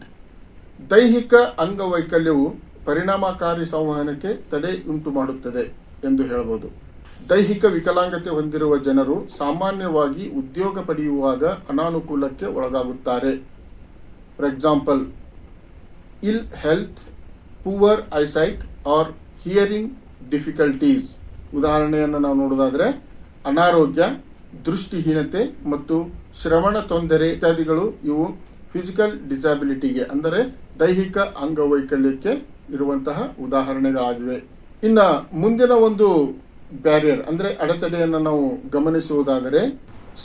ದೈಹಿಕ ಅಂಗವೈಕಲ್ಯವು ಪರಿಣಾಮಕಾರಿ ಸಂವಹನಕ್ಕೆ ತಡೆ ಉಂಟು ಮಾಡುತ್ತದೆ ಎಂದು ಹೇಳಬಹುದು. ದೈಹಿಕ ವಿಕಲಾಂಗತೆ ಹೊಂದಿರುವ ಜನರು ಸಾಮಾನ್ಯವಾಗಿ ಉದ್ಯೋಗ ಪಡೆಯುವಾಗ ಅನಾನುಕೂಲಕ್ಕೆ ಒಳಗಾಗುತ್ತಾರೆ. For example, ill health, poor eyesight or hearing difficulties. ಉದಾಹರಣೆಯನ್ನು ನಾವು ನೋಡೋದಾದ್ರೆ, ಅನಾರೋಗ್ಯ, ದೃಷ್ಟಿಹೀನತೆ ಮತ್ತು ಶ್ರವಣ ತೊಂದರೆ ಇತ್ಯಾದಿಗಳು ಇವು ಫಿಸಿಕಲ್ ಡಿಸಾಬಿಲಿಟಿಗೆ ಅಂದರೆ ದೈಹಿಕ ಅಂಗವೈಕಲ್ಯಕ್ಕೆ ಇರುವಂತಹ ಉದಾಹರಣೆಗಳಾಗಿವೆ. ಇನ್ನ ಮುಂದಿನ ಒಂದು ಬ್ಯಾರಿಯರ್ ಅಂದ್ರೆ ಅಡೆತಡೆಯನ್ನು ನಾವು ಗಮನಿಸುವುದಾದರೆ,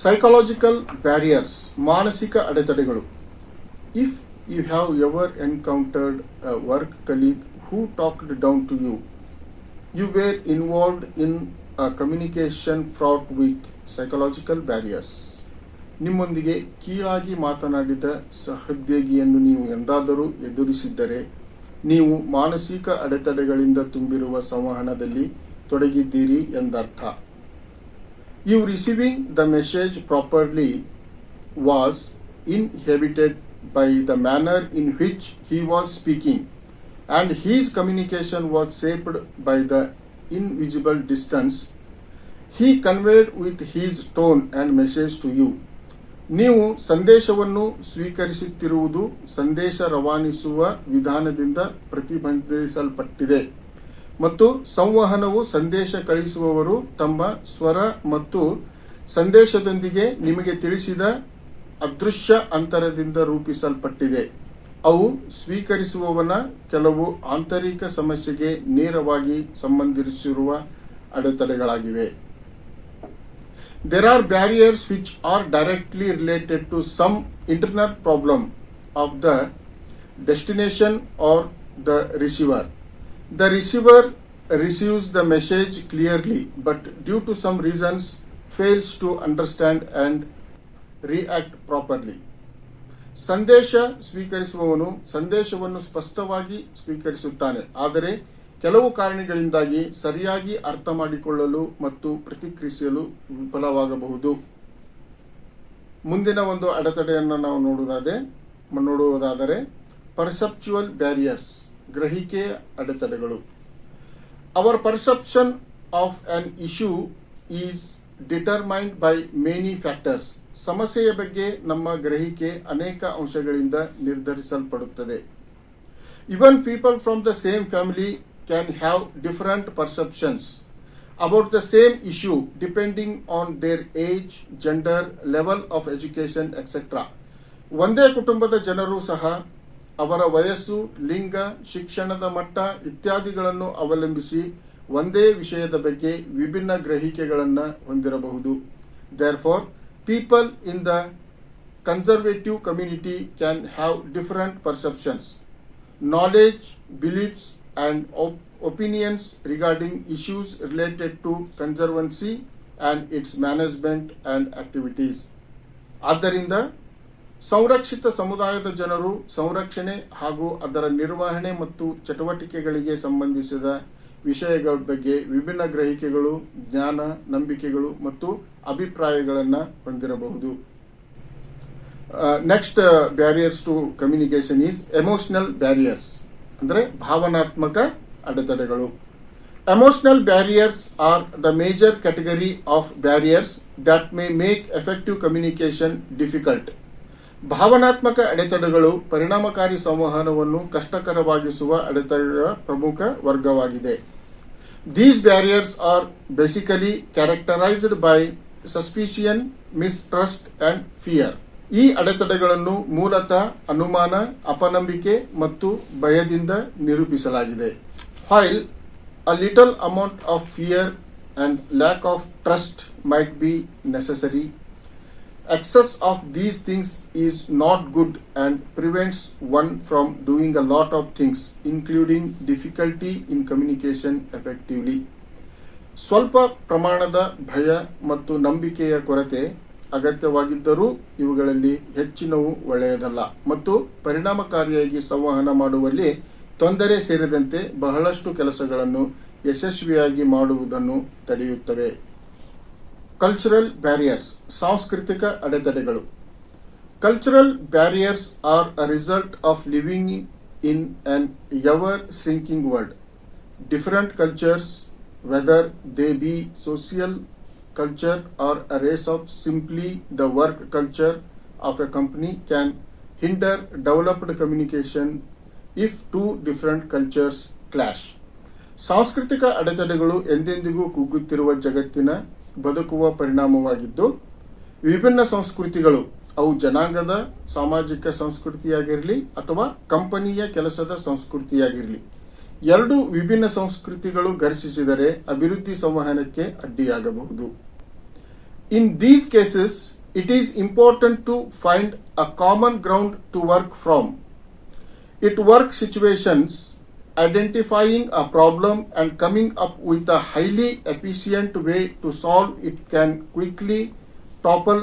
ಸೈಕಾಲಜಿಕಲ್ ಬ್ಯಾರಿಯರ್ಸ್, ಮಾನಸಿಕ ಅಡೆತಡೆಗಳು. If you have ever encountered a work colleague who talked down to you, you were involved in a communication fraught with psychological barriers. ನಿಮ್ಮೊಂದಿಗೆ ಕೀಳಾಗಿ ಮಾತನಾಡಿದ ಸಹೋದ್ಯೋಗಿಯನ್ನು ನೀವು ಎಂದಾದರೂ ಎದುರಿಸಿದ್ದರೆ ನೀವು ಮಾನಸಿಕ ಅಡೆತಡೆಗಳಿಂದ ತುಂಬಿರುವ ಸಂವಹನದಲ್ಲಿ ತೊಡಗಿದ್ದೀರಿ ಎಂದರ್ಥ. You receiving the message properly was inhibited by the manner in which he was speaking, and his communication was shaped by the invisible distance he conveyed with his tone and message to you. ನೀವು ಸಂದೇಶವನ್ನು ಸ್ವೀಕರಿಸುತ್ತಿರುವುದು ಸಂದೇಶ ರವಾನಿಸುವ ವಿಧಾನದಿಂದ ಪ್ರತಿಬಂಧಿಸಲ್ಪಟ್ಟಿದೆ ಮತ್ತು ಸಂವಹನವು ಸಂದೇಶ ಕಳಿಸುವವರು ತಮ್ಮ ಸ್ವರ ಮತ್ತು ಸಂದೇಶದೊಂದಿಗೆ ನಿಮಗೆ ತಿಳಿಸಿದ ಅದೃಶ್ಯ ಅಂತರದಿಂದ ರೂಪಿಸಲ್ಪಟ್ಟಿದೆ. ಅವು ಸ್ವೀಕರಿಸುವವನ ಕೆಲವು ಆಂತರಿಕ ಸಮಸ್ಯೆಗೆ ನೇರವಾಗಿ ಸಂಬಂಧಿಸಿರುವ ಅಡೆತಡೆಗಳಾಗಿವೆ. There are barriers which are directly related to some internal problem of the destination or the receiver. The receiver receives the message clearly, but due to some reasons fails to understand and react properly. ಸಂದೇಶ ಸ್ವೀಕರಿಸುವವನು ಸಂದೇಶವನ್ನು ಸ್ಪಷ್ಟವಾಗಿ ಸ್ವೀಕರಿಸುತ್ತಾನೆ, ಆದರೆ ಕೆಲವು ಕಾರಣಗಳಿಂದಾಗಿ ಸರಿಯಾಗಿ ಅರ್ಥ ಮಾಡಿಕೊಳ್ಳಲು ಮತ್ತು ಪ್ರತಿಕ್ರಿಯಿಸಲು ವಿಫಲವಾಗಬಹುದು. ಮುಂದಿನ ಒಂದು ಅಡೆತಡೆಯನ್ನು ನಾವು ನೋಡುವುದಾದರೆ ಪರ್ಸೆಪ್ಚುವಲ್ ಬ್ಯಾರಿಯರ್ಸ್, ಗ್ರಹಿಕೆಯ ಅಡೆತಡೆಗಳು. Our perception of an issue is determined by many factors. ಸಮಸ್ಯೆಯ ಬಗ್ಗೆ ನಮ್ಮ ಗ್ರಹಿಕೆ ಅನೇಕ ಅಂಶಗಳಿಂದ ನಿರ್ಧರಿಸಲ್ಪಡುತ್ತದೆ. Even people from the same family can have different perceptions about the same issue depending on their age, gender, level of education, etc. ಒಂದೇ ಕುಟುಂಬದ ಜನರು ಸಹ ಅವರ ವಯಸ್ಸು, ಲಿಂಗ, ಶಿಕ್ಷಣದ ಮಟ್ಟ ಇತ್ಯಾದಿಗಳನ್ನು ಅವಲಂಬಿಸಿ ಒಂದೇ ವಿಷಯದ ಬಗ್ಗೆ ವಿಭಿನ್ನ ಗ್ರಹಿಕೆಗಳನ್ನು ಹೊಂದಿರಬಹುದು. Therefore, people in the conservative community can have different perceptions, knowledge, beliefs, and opinions regarding issues related to conservancy and its management and activities. ಆದ್ದರಿಂದ ಸಂರಕ್ಷಿತ ಸಮುದಾಯದ ಜನರು ಸಂರಕ್ಷಣೆ ಹಾಗೂ ಅದರ ನಿರ್ವಹಣೆ ಮತ್ತು ಚಟುವಟಿಕೆಗಳಿಗೆ ಸಂಬಂಧಿಸಿದ ವಿಷಯಗಳ ಬಗ್ಗೆ ವಿಭಿನ್ನ ಗ್ರಹಿಕೆಗಳು, ಜ್ಞಾನ, ನಂಬಿಕೆಗಳು ಮತ್ತು ಅಭಿಪ್ರಾಯಗಳನ್ನು ಹೊಂದಿರಬಹುದು. Next barriers to communication is emotional barriers, ಅಂದರೆ ಭಾವನಾತ್ಮಕ ಅಡೆತಡೆಗಳು. Emotional barriers are the major category of barriers that may make effective communication difficult. ಭಾವನಾತ್ಮಕ ಅಡೆತಡೆಗಳು ಪರಿಣಾಮಕಾರಿ ಸಂವಹನವನ್ನು ಕಷ್ಟಕರವಾಗಿಸುವ ಅಡೆತಡೆಗಳ ಪ್ರಮುಖ ವರ್ಗವಾಗಿದೆ. These barriers are basically characterized by suspicion, mistrust and fear. ಈ ಅಡೆತಡೆಗಳನ್ನು ಮೂಲತಃ ಅನುಮಾನ, ಅಪನಂಬಿಕೆ ಮತ್ತು ಭಯದಿಂದ ನಿರೂಪಿಸಲಾಗಿದೆ. While a little amount of fear and lack of trust might be necessary, excess of these things is not good and prevents one from doing a lot of things, including difficulty in communication effectively. ಸ್ವಲ್ಪ ಪ್ರಮಾಣದ ಭಯ ಮತ್ತು ನಂಬಿಕೆಯ ಕೊರತೆ ಅಗತ್ಯವಾಗಿದ್ದರೂ ಇವುಗಳಲ್ಲಿ ಹೆಚ್ಚಿನವು ಒಳ್ಳೆಯದಲ್ಲ ಮತ್ತು ಪರಿಣಾಮಕಾರಿಯಾಗಿ ಸಂವಹನ ಮಾಡುವಲ್ಲಿ ತೊಂದರೆ ಸೇರಿದಂತೆ ಬಹಳಷ್ಟು ಕೆಲಸಗಳನ್ನು ಯಶಸ್ವಿಯಾಗಿ ಮಾಡುವುದನ್ನು ತಡೆಯುತ್ತವೆ. ಕಲ್ಚರಲ್ ಬ್ಯಾರಿಯರ್ಸ್, ಸಾಂಸ್ಕೃತಿಕ ಅಡೆತಡೆಗಳು. Cultural barriers are a result of living in an ever shrinking world. Different cultures, whether they be social culture or a race of simply the work culture of a company can hinder developed communication if two different cultures clash. ಸಾಂಸ್ಕೃತಿಕ ಅಡೆತಡೆಗಳು ಎಂದೆಂದಿಗೂ ಕುಗ್ಗುತ್ತಿರುವ ಜಗತ್ತಿನ ಬದುಕುವ ಪರಿಣಾಮವಾಗಿದ್ದು, ವಿಭಿನ್ನ ಸಂಸ್ಕೃತಿಗಳು, ಅವು ಜನಾಂಗದ ಸಾಮಾಜಿಕ ಸಂಸ್ಕೃತಿಯಾಗಿರಲಿ ಅಥವಾ ಕಂಪನಿಯ ಕೆಲಸದ ಸಂಸ್ಕೃತಿಯಾಗಿರಲಿ, ಎರಡು ವಿಭಿನ್ನ ಸಂಸ್ಕೃತಿಗಳು ಘರ್ಷಿಸಿದರೆ ಅಭಿವೃದ್ಧಿ ಸಂವಹನಕ್ಕೆ ಅಡ್ಡಿಯಾಗಬಹುದು. In these cases, it is important to find a common ground to work from. At work situations, identifying a problem and coming up with a highly efficient way to solve it can quickly topple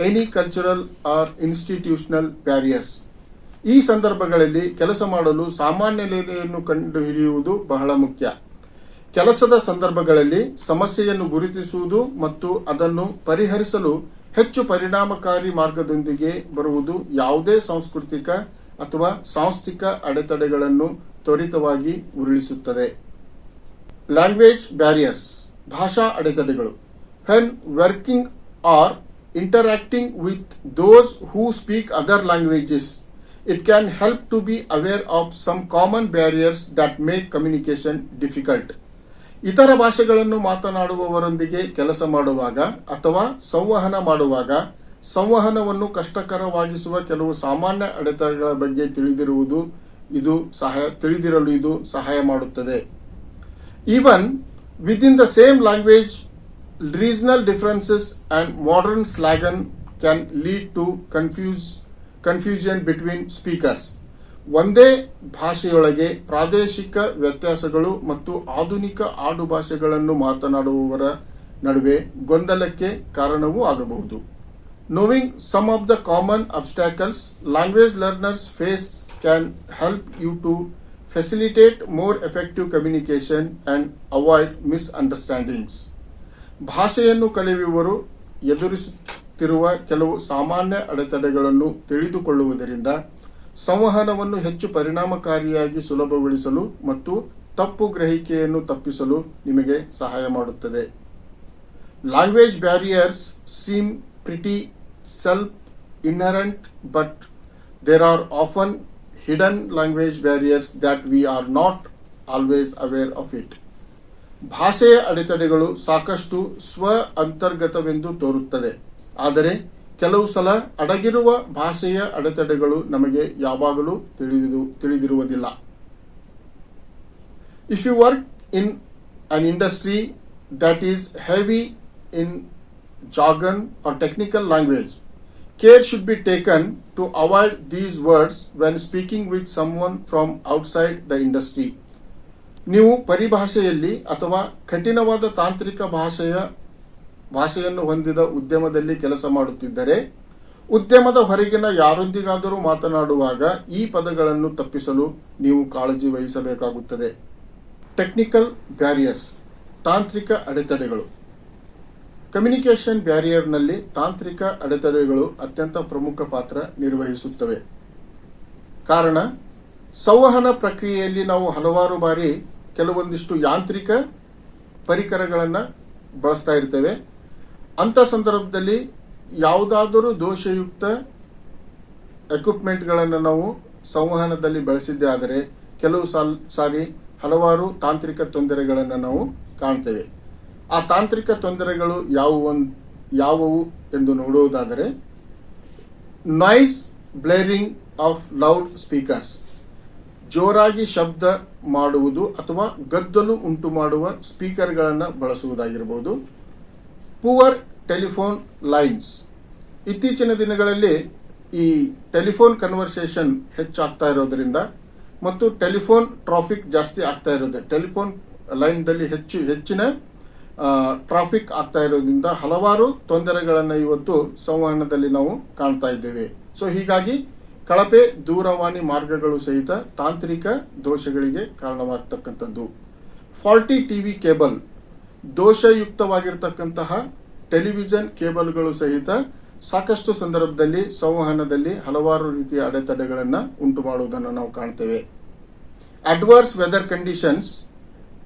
any cultural or institutional barriers. ಈ ಸಂದರ್ಭಗಳಲ್ಲಿ ಕೆಲಸ ಮಾಡಲು ಸಾಮಾನ್ಯ ನೆಲೆಯನ್ನು ಕಂಡುಹಿಡಿಯುವುದು ಬಹಳ ಮುಖ್ಯ. ಕೆಲಸದ ಸಂದರ್ಭಗಳಲ್ಲಿ ಸಮಸ್ಯೆಯನ್ನು ಗುರುತಿಸುವುದು ಮತ್ತು ಅದನ್ನು ಪರಿಹರಿಸಲು ಹೆಚ್ಚು ಪರಿಣಾಮಕಾರಿ ಮಾರ್ಗದೊಂದಿಗೆ ಬರುವುದು ಯಾವುದೇ ಸಾಂಸ್ಕೃತಿಕ ಅಥವಾ ಸಾಂಸ್ಥಿಕ ಅಡೆತಡೆಗಳನ್ನು ತ್ವರಿತವಾಗಿ ಉರುಳಿಸುತ್ತದೆ. ಲ್ಯಾಂಗ್ವೇಜ್ ಬ್ಯಾರಿಯರ್ಸ್, ಭಾಷಾ ಅಡೆತಡೆಗಳು. When working or interacting with those who speak other languages, it can help to be aware of some common barriers that make communication difficult. ಇತರ ಭಾಷೆಗಳನ್ನು ಮಾತನಾಡುವವರೊಂದಿಗೆ ಕೆಲಸ ಮಾಡುವಾಗ ಅಥವಾ ಸಂವಹನ ಮಾಡುವಾಗ ಸಂವಹನವನ್ನು ಕಷ್ಟಕರವಾಗಿಸುವ ಕೆಲವು ಸಾಮಾನ್ಯ ಅಡೆತಡೆಗಳ ಬಗ್ಗೆ ತಿಳಿದಿರಲು ಇದು ಸಹಾಯ ಮಾಡುತ್ತದೆ. Even within the same language, regional differences and modern slang can lead to confusion between speakers. ಒಂದೇ ಭಾಷೆಯೊಳಗೆ ಪ್ರಾದೇಶಿಕ ವ್ಯತ್ಯಾಸಗಳು ಮತ್ತು ಆಧುನಿಕ ಆಡುಭಾಷೆಗಳನ್ನು ಮಾತನಾಡುವವರ ನಡುವೆ ಗೊಂದಲಕ್ಕೆ ಕಾರಣವೂ ಆಗಬಹುದು. Knowing some of the common obstacles language learners face can help you to facilitate more effective communication and avoid misunderstandings. ಭಾಷೆಯನ್ನು ಕಲಿಯುವವರು ಎದುರಿಸುತ್ತಿರುವ ಕೆಲವು ಸಾಮಾನ್ಯ ಅಡೆತಡೆಗಳನ್ನು ತಿಳಿದುಕೊಳ್ಳುವುದರಿಂದ ಸಂವಹನವನ್ನು ಹೆಚ್ಚು ಪರಿಣಾಮಕಾರಿಯಾಗಿ ಸುಲಭಗೊಳಿಸಲು ಮತ್ತು ತಪ್ಪು ಗ್ರಹಿಕೆಯನ್ನು ತಪ್ಪಿಸಲು ನಿಮಗೆ ಸಹಾಯ ಮಾಡುತ್ತದೆ. Language barriers seem pretty self-inherent, but there are often hidden language barriers that we are not always aware of it. ಭಾಷೆಯ ಅಡೆತಡೆಗಳು ಸಾಕಷ್ಟು ಸ್ವ ಅಂತರ್ಗತವೆಂದು ತೋರುತ್ತದೆ, ಆದರೆ ಕೆಲವು ಸಲ ಅಡಗಿರುವ ಭಾಷೆಯ ಅಡೆತಡೆಗಳು ನಮಗೆ ಯಾವಾಗಲೂ ತಿಳಿದಿರುವುದಿಲ್ಲ. If you work in an industry that is heavy in jargon or technical language, care should be taken to avoid these words when speaking with someone from outside the industry. ನೀವು ಪರಿಭಾಷೆಯಲ್ಲಿ ಅಥವಾ ಕಠಿಣವಾದ ತಾಂತ್ರಿಕ ಭಾಷೆಯನ್ನು ಹೊಂದಿದ ಉದ್ಯಮದಲ್ಲಿ ಕೆಲಸ ಮಾಡುತ್ತಿದ್ದರೆ, ಉದ್ಯಮದ ಹೊರಗಿನ ಯಾರೊಂದಿಗಾದರೂ ಮಾತನಾಡುವಾಗ ಈ ಪದಗಳನ್ನು ತಪ್ಪಿಸಲು ನೀವು ಕಾಳಜಿ ವಹಿಸಬೇಕಾಗುತ್ತದೆ. ಟೆಕ್ನಿಕಲ್ ಬ್ಯಾರಿಯರ್ಸ್, ತಾಂತ್ರಿಕ ಅಡೆತಡೆಗಳು. ಕಮ್ಯುನಿಕೇಷನ್ ಬ್ಯಾರಿಯರ್ನಲ್ಲಿ ತಾಂತ್ರಿಕ ಅಡೆತಡೆಗಳು ಅತ್ಯಂತ ಪ್ರಮುಖ ಪಾತ್ರ ನಿರ್ವಹಿಸುತ್ತವೆ. ಕಾರಣ, ಸಂವಹನ ಪ್ರಕ್ರಿಯೆಯಲ್ಲಿ ನಾವು ಹಲವಾರು ಬಾರಿ ಕೆಲವೊಂದಿಷ್ಟು ಯಾಂತ್ರಿಕ ಪರಿಕರಗಳನ್ನು ಬಳಸ್ತಾ ಇರ್ತೇವೆ. ಅಂತ ಸಂದರ್ಭದಲ್ಲಿ ಯಾವುದಾದರೂ ದೋಷಯುಕ್ತ ಎಕ್ವಿಪ್ಮೆಂಟ್ಗಳನ್ನು ನಾವು ಸಂವಹನದಲ್ಲಿ ಬಳಸಿದ್ದೇ ಆದರೆ ಕೆಲವು ಸಾರಿ ಹಲವಾರು ತಾಂತ್ರಿಕ ತೊಂದರೆಗಳನ್ನು ನಾವು ಕಾಣ್ತೇವೆ. ಆ ತಾಂತ್ರಿಕ ತೊಂದರೆಗಳು ಯಾವುವು ಎಂದು ನೋಡುವುದಾದರೆ, ನಾಯ್ಸ್ ಬ್ಲೇರಿಂಗ್ ಆಫ್ ಲೌಡ್ ಸ್ಪೀಕರ್ಸ್, ಜೋರಾಗಿ ಶಬ್ದ ಮಾಡುವುದು ಅಥವಾ ಗದ್ದಲು ಉಂಟು ಮಾಡುವ ಸ್ಪೀಕರ್ಗಳನ್ನು ಬಳಸುವುದಾಗಿರಬಹುದು. ಪುವರ್ ಟೆಲಿಫೋನ್ ಲೈನ್ಸ್, ಇತ್ತೀಚಿನ ದಿನಗಳಲ್ಲಿ ಈ ಟೆಲಿಫೋನ್ ಕನ್ವರ್ಸೇಷನ್ ಹೆಚ್ಚಾಗ್ತಾ ಇರೋದ್ರಿಂದ ಮತ್ತು ಟೆಲಿಫೋನ್ ಟ್ರಾಫಿಕ್ ಜಾಸ್ತಿ ಆಗ್ತಾ ಇರೋದು, ಟೆಲಿಫೋನ್ ಲೈನ್ದಲ್ಲಿ ಹೆಚ್ಚಿನ ಟ್ರಾಫಿಕ್ ಆಗ್ತಾ ಇರೋದ್ರಿಂದ ಹಲವಾರು ತೊಂದರೆಗಳನ್ನು ಇವತ್ತು ಸಂವಹನದಲ್ಲಿ ನಾವು ಕಾಣ್ತಾ ಇದ್ದೇವೆ. ಸೊ ಹೀಗಾಗಿ ಕಳಪೆ ದೂರವಾಣಿ ಮಾರ್ಗಗಳು ಸಹಿತ ತಾಂತ್ರಿಕ ದೋಷಗಳಿಗೆ ಕಾರಣವಾಗತಕ್ಕಂಥದ್ದು. ಫಾಲ್ಟಿ ಟಿವಿ ಕೇಬಲ್, ದೋಷಯುಕ್ತವಾಗಿರತಕ್ಕಂತಹ ಟೆಲಿವಿಷನ್ ಕೇಬಲ್ಗಳು ಸಹಿತ ಸಾಕಷ್ಟು ಸಂದರ್ಭದಲ್ಲಿ ಸಂವಹನದಲ್ಲಿ ಹಲವಾರು ರೀತಿಯ ಅಡೆತಡೆಗಳನ್ನು ಉಂಟು ಮಾಡುವುದನ್ನು ನಾವು ಕಾಣ್ತೇವೆ. Adverse weather conditions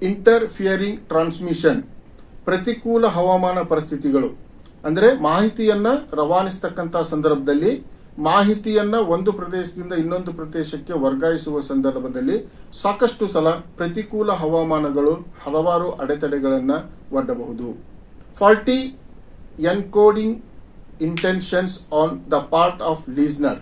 interfering transmission, ಪ್ರತಿಕೂಲ ಹವಾಮಾನ ಪರಿಸ್ಥಿತಿಗಳು, ಅಂದರೆ ಮಾಹಿತಿಯನ್ನ ರವಾನಿಸತಕ್ಕಂತಹ ಸಂದರ್ಭದಲ್ಲಿ ಮಾಹಿತಿಯನ್ನ ಒಂದು ಪ್ರದೇಶದಿಂದ ಇನ್ನೊಂದು ಪ್ರದೇಶಕ್ಕೆ ವರ್ಗಾಯಿಸುವ ಸಂದರ್ಭದಲ್ಲಿ ಸಾಕಷ್ಟು ಸಲ ಪ್ರತಿಕೂಲ ಹವಾಮಾನಗಳು ಹಲವಾರು ಅಡೆತಡೆಗಳನ್ನು ಒಡ್ಡಬಹುದು. Faulty encoding intentions on the part of listener,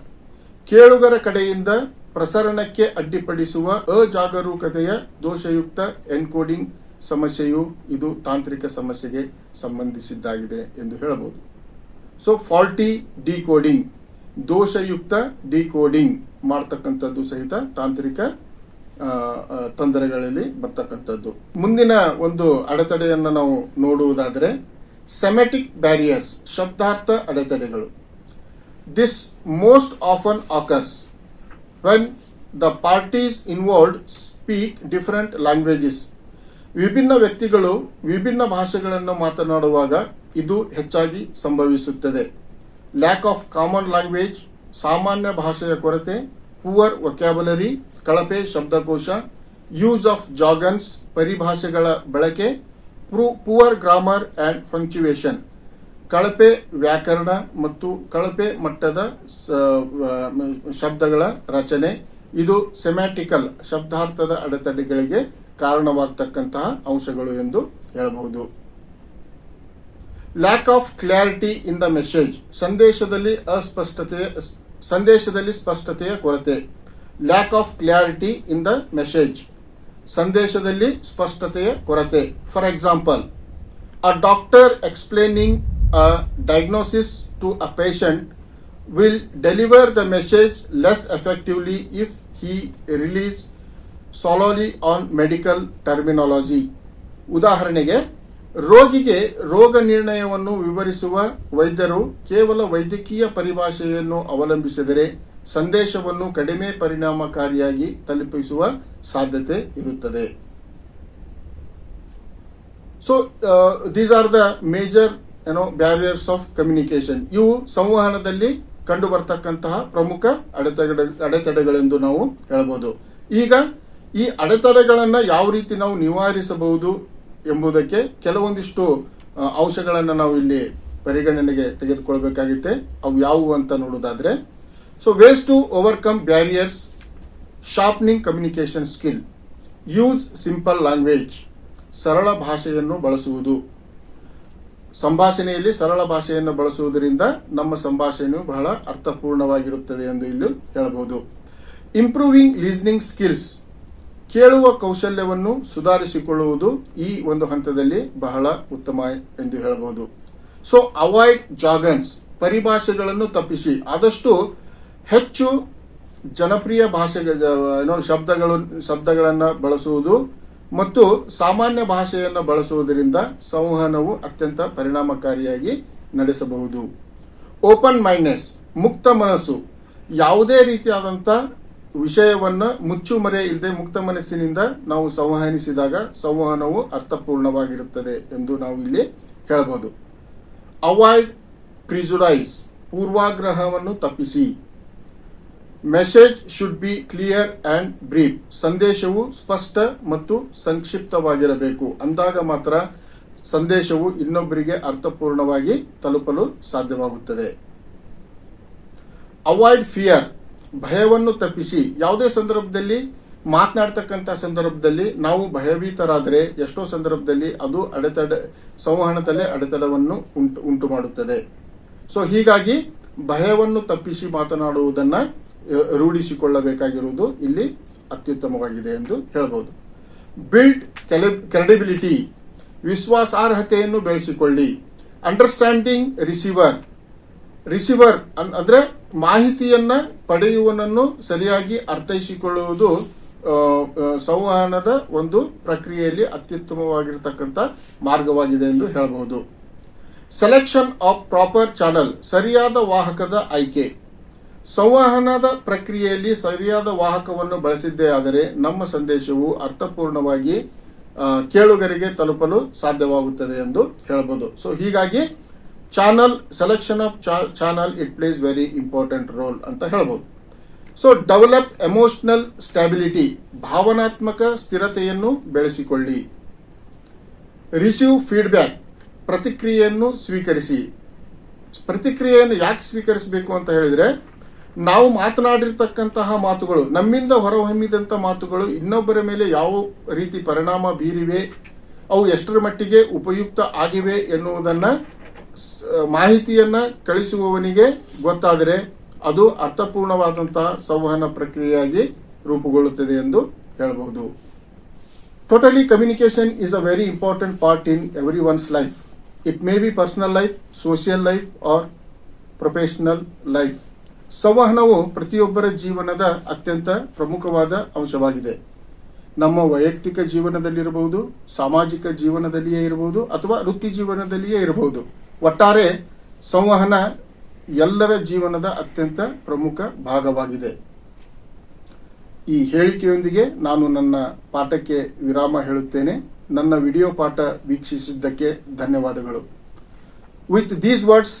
ಕೇಳುಗರ ಕಡೆಯಿಂದ ಪ್ರಸರಣಕ್ಕೆ ಅಡ್ಡಿಪಡಿಸುವ ಅಜಾಗರೂಕತೆಯ ದೋಷಯುಕ್ತ ಎನ್ಕೋಡಿಂಗ್ ಸಮಸ್ಯೆಯು ಇದು ತಾಂತ್ರಿಕ ಸಮಸ್ಯೆಗೆ ಸಂಬಂಧಿಸಿದ್ದಾಗಿದೆ ಎಂದು ಹೇಳಬಹುದು. ಸೊ ಫಾಲ್ಟಿ ಡಿಕೋಡಿಂಗ್, ದೋಷಯುಕ್ತ ಡಿಕೋಡಿಂಗ್ ಮಾಡತಕ್ಕಂಥದ್ದು ಸಹಿತ ತಾಂತ್ರಿಕ ತೊಂದರೆಗಳಲ್ಲಿ ಬರ್ತಕ್ಕಂಥದ್ದು. ಮುಂದಿನ ಒಂದು ಅಡೆತಡೆಯನ್ನು ನಾವು ನೋಡುವುದಾದರೆ ಸೆಮ್ಯಾಟಿಕ್ ಬ್ಯಾರಿಯರ್ಸ್, ಶಬ್ದಾರ್ಥ ಅಡೆತಡೆಗಳು. This most often occurs when the parties involved speak different languages. ವಿಭಿನ್ನ ವ್ಯಕ್ತಿಗಳು ವಿಭಿನ್ನ ಭಾಷೆಗಳನ್ನು ಮಾತನಾಡುವಾಗ ಇದು ಹೆಚ್ಚಾಗಿ ಸಂಭವಿಸುತ್ತದೆ. ಲ್ಯಾಕ್ ಆಫ್ ಕಾಮನ್ ಲ್ಯಾಂಗ್ವೇಜ್, ಸಾಮಾನ್ಯ ಭಾಷೆಯ ಕೊರತೆ. ಪುವರ್ ವೊಕ್ಯಾಬುಲರಿ, ಕಳಪೆ ಶಬ್ದಕೋಶ. ಯೂಸ್ ಆಫ್ ಜಾರ್ಗನ್ಸ್, ಪರಿಭಾಷೆಗಳ ಬಳಕೆ. ಪುವರ್ ಗ್ರಾಮರ್ ಅಂಡ್ ಪಂಕ್ಚುಯೇಷನ್, ಕಳಪೆ ವ್ಯಾಕರಣ ಮತ್ತು ಕಳಪೆ ಮಟ್ಟದ ಶಬ್ದಗಳ ರಚನೆ. ಇದು ಸೆಮ್ಯಾಟಿಕಲ್, ಶಬ್ದಾರ್ಥದ ಅಡೆತಡೆಗಳಿಗೆ ಕಾರಣವಾಗತಕ್ಕಂತಹ ಅಂಶಗಳು ಎಂದು ಹೇಳಬಹುದು. Lack of clarity in the message, ಸಂದೇಶದಲ್ಲಿ ಸ್ಪಷ್ಟತೆಯ ಕೊರತೆ. Lack of clarity in the message, ಸಂದೇಶದಲ್ಲಿ ಸ್ಪಷ್ಟತೆಯ ಕೊರತೆ. For example, a doctor explaining a diagnosis to a patient will deliver the message less effectively if he relies solely on medical terminology. ಉದಾಹರಣೆಗೆ, ರೋಗಿಗೆ ರೋಗ ನಿರ್ಣಯವನ್ನು ವಿವರಿಸುವ ವೈದ್ಯರು ಕೇವಲ ವೈದ್ಯಕೀಯ ಪರಿಭಾಷೆಯನ್ನು ಅವಲಂಬಿಸಿದರೆ ಸಂದೇಶವನ್ನು ಕಡಿಮೆ ಪರಿಣಾಮಕಾರಿಯಾಗಿ ತಲುಪಿಸುವ ಸಾಧ್ಯತೆ ಇರುತ್ತದೆ. So these are the major barriers of communication. ಇವು ಸಂವಹನದಲ್ಲಿ ಕಂಡು ಬರ್ತಕ್ಕಂತಹ ಪ್ರಮುಖ ಅಡೆತಡೆಗಳೆಂದು ನಾವು ಹೇಳಬಹುದು. ಈಗ ಈ ಅಡೆತಡೆಗಳನ್ನ ಯಾವ ರೀತಿ ನಾವು ನಿವಾರಿಸಬಹುದು ಎಂಬುದಕ್ಕೆ ಕೆಲವೊಂದಿಷ್ಟು ಅಂಶಗಳನ್ನು ನಾವು ಇಲ್ಲಿ ಪರಿಗಣನೆಗೆ ತೆಗೆದುಕೊಳ್ಬೇಕಾಗುತ್ತೆ. ಅವು ಯಾವುವು ಅಂತ ನೋಡುವುದಾದ್ರೆ, so ways to overcome barriers, sharpening communication skill, use simple language, ಸರಳ ಭಾಷೆಯನ್ನು ಬಳಸುವುದು. ಸಂಭಾಷಣೆಯಲ್ಲಿ ಸರಳ ಭಾಷೆಯನ್ನು ಬಳಸುವುದರಿಂದ ನಮ್ಮ ಸಂಭಾಷಣೆಯು ಬಹಳ ಅರ್ಥಪೂರ್ಣವಾಗಿರುತ್ತದೆ ಎಂದು ಇಲ್ಲಿ ಹೇಳಬಹುದು. ಇಂಪ್ರೂವಿಂಗ್ ಲಿಸ್ನಿಂಗ್ ಸ್ಕಿಲ್ಸ್, ಕೇಳುವ ಕೌಶಲ್ಯವನ್ನು ಸುಧಾರಿಸಿಕೊಳ್ಳುವುದು ಈ ಒಂದು ಹಂತದಲ್ಲಿ ಬಹಳ ಉತ್ತಮ ಎಂದು ಹೇಳಬಹುದು. ಸೊ ಅವಾಯ್ಡ್ ಜಾರ್ಗನ್ಸ್, ಪರಿಭಾಷೆಗಳನ್ನು ತಪ್ಪಿಸಿ ಆದಷ್ಟು ಹೆಚ್ಚು ಜನಪ್ರಿಯ ಶಬ್ದಗಳನ್ನು ಬಳಸುವುದು ಮತ್ತು ಸಾಮಾನ್ಯ ಭಾಷೆಯನ್ನು ಬಳಸುವುದರಿಂದ ಸಂವಹನವು ಅತ್ಯಂತ ಪರಿಣಾಮಕಾರಿಯಾಗಿ ನಡೆಸಬಹುದು. ಓಪನ್ ಮೈಂಡ್ನೆಸ್, ಮುಕ್ತ ಮನಸ್ಸು, ಯಾವುದೇ ರೀತಿಯಾದಂಥ ವಿಷಯವನ್ನು ಮುಚ್ಚುಮರೆ ಇಲ್ಲದೆ ಮುಕ್ತ ಮನಸ್ಸಿನಿಂದ ನಾವು ಸಂವಹನಿಸಿದಾಗ ಸಂವಹನವು ಅರ್ಥಪೂರ್ಣವಾಗಿರುತ್ತದೆ ಎಂದು ನಾವು ಇಲ್ಲಿ ಹೇಳಬಹುದು. ಅವಾಯ್ಡ್ ಪ್ರಿಜುಡೈಸ್, ಪೂರ್ವಾಗ್ರಹವನ್ನು ತಪ್ಪಿಸಿ. Message should be clear and brief, ಸಂದೇಶವು ಸ್ಪಷ್ಟ ಮತ್ತು ಸಂಕ್ಷಿಪ್ತವಾಗಿರಬೇಕು. ಅಂದಾಗ ಮಾತ್ರ ಸಂದೇಶವು ಇನ್ನೊಬ್ಬರಿಗೆ ಅರ್ಥಪೂರ್ಣವಾಗಿ ತಲುಪಲು ಸಾಧ್ಯವಾಗುತ್ತದೆ. ಅವಾಯ್ಡ್ ಫಿಯರ್, ಭಯವನ್ನು ತಪ್ಪಿಸಿ. ಯಾವುದೇ ಸಂದರ್ಭದಲ್ಲಿ ಮಾತನಾಡ್ತಕ್ಕಂಥ ಸಂದರ್ಭದಲ್ಲಿ ನಾವು ಭಯಭೀತರಾದರೆ ಎಷ್ಟೋ ಸಂದರ್ಭದಲ್ಲಿ ಅದು ಸಂವಹನದಲ್ಲೇ ಅಡೆತಡವನ್ನು ಉಂಟು ಮಾಡುತ್ತದೆ. ಸೊ ಹೀಗಾಗಿ ಭಯವನ್ನು ತಪ್ಪಿಸಿ ಮಾತನಾಡುವುದನ್ನ ರೂಢಿಸಿಕೊಳ್ಳಬೇಕಾಗಿರುವುದು ಇಲ್ಲಿ ಅತ್ಯುತ್ತಮವಾಗಿದೆ ಎಂದು ಹೇಳಬಹುದು. ಬಿಲ್ಡ್ ಕ್ರೆಡಿಬಿಲಿಟಿ, ವಿಶ್ವಾಸಾರ್ಹತೆಯನ್ನು ಬೆಳೆಸಿಕೊಳ್ಳಿ. ಅಂಡರ್ಸ್ಟ್ಯಾಂಡಿಂಗ್ ರಿಸೀವರ್ ಅಂದ್ರೆ ಮಾಹಿತಿಯನ್ನ ಪಡೆಯುವನನ್ನು ಸರಿಯಾಗಿ ಅರ್ಥೈಸಿಕೊಳ್ಳುವುದು ಸಂವಹನದ ಒಂದು ಪ್ರಕ್ರಿಯೆಯಲ್ಲಿ ಅತ್ಯುತ್ತಮವಾಗಿರತಕ್ಕಂಥ ಮಾರ್ಗವಾಗಿದೆ ಎಂದು ಹೇಳಬಹುದು. ಸೆಲೆಕ್ಷನ್ ಆಫ್ ಪ್ರಾಪರ್ ಚಾನಲ್, ಸರಿಯಾದ ವಾಹಕದ ಆಯ್ಕೆ. ಸಂವಹನದ ಪ್ರಕ್ರಿಯೆಯಲ್ಲಿ ಸರಿಯಾದ ವಾಹಕವನ್ನು ಬಳಸಿದ್ದೇ ಆದರೆ ನಮ್ಮ ಸಂದೇಶವು ಅರ್ಥಪೂರ್ಣವಾಗಿ ಕೇಳುಗರಿಗೆ ತಲುಪಲು ಸಾಧ್ಯವಾಗುತ್ತದೆ ಎಂದು ಹೇಳಬಹುದು. ಸೊ ಹೀಗಾಗಿ channel, selection of channel, it place very important role ಅಂತ ಹೇಳಬಹುದು. ಸೊ ಡೆವಲಪ್ ಎಮೋಷನಲ್ ಸ್ಟ್ಯಾಬಿಲಿಟಿ, ಭಾವನಾತ್ಮಕ ಸ್ಥಿರತೆಯನ್ನು ಬೆಳೆಸಿಕೊಳ್ಳಿ. ರಿಸೀವ್ ಫೀಡ್ಬ್ಯಾಕ್, ಪ್ರತಿಕ್ರಿಯೆಯನ್ನು ಸ್ವೀಕರಿಸಿ. ಪ್ರತಿಕ್ರಿಯೆಯನ್ನು ಯಾಕೆ ಸ್ವೀಕರಿಸಬೇಕು ಅಂತ ಹೇಳಿದ್ರೆ, ನಾವು ಮಾತನಾಡಿರ್ತಕ್ಕಂತಹ ಮಾತುಗಳು, ನಮ್ಮಿಂದ ಹೊರಹೊಮ್ಮಿದಂತಹ ಮಾತುಗಳು ಇನ್ನೊಬ್ಬರ ಮೇಲೆ ಯಾವ ರೀತಿ ಪರಿಣಾಮ ಬೀರಿವೆ, ಅವು ಎಷ್ಟರ ಮಟ್ಟಿಗೆ ಉಪಯುಕ್ತ ಆಗಿವೆ ಎನ್ನುವುದನ್ನ ಮಾಹಿತಿಯನ್ನ ಕಳಿಸುವವನಿಗೆ ಗೊತ್ತಾದರೆ ಅದು ಅರ್ಥಪೂರ್ಣವಾದಂತಹ ಸಂವಹನ ಪ್ರಕ್ರಿಯೆಯಾಗಿ ರೂಪುಗೊಳ್ಳುತ್ತದೆ ಎಂದು ಹೇಳಬಹುದು. Totally communication is a very important part in every one's life. It may be personal life, social life or professional life. ಸಂವಹನವು ಪ್ರತಿಯೊಬ್ಬರ ಜೀವನದ ಅತ್ಯಂತ ಪ್ರಮುಖವಾದ ಅಂಶವಾಗಿದೆ. ನಮ್ಮ ವೈಯಕ್ತಿಕ ಜೀವನದಲ್ಲಿರಬಹುದು, ಸಾಮಾಜಿಕ ಜೀವನದಲ್ಲಿಯೇ ಇರಬಹುದು, ಅಥವಾ ವೃತ್ತಿ ಜೀವನದಲ್ಲಿಯೇ ಇರಬಹುದು. ಒಟ್ಟಾರೆ ಸಂವಹನ ಎಲ್ಲರ ಜೀವನದ ಅತ್ಯಂತ ಪ್ರಮುಖ ಭಾಗವಾಗಿದೆ. ಈ ಹೇಳಿಕೆಯೊಂದಿಗೆ ನಾನು ನನ್ನ ಪಾಠಕ್ಕೆ ವಿರಾಮ ಹೇಳುತ್ತೇನೆ. ನನ್ನ ವಿಡಿಯೋ ಪಾಠ ವೀಕ್ಷಿಸಿದ್ದಕ್ಕೆ ಧನ್ಯವಾದಗಳು. With these words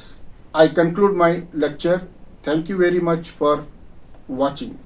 I conclude my lecture. Thank you very much for watching.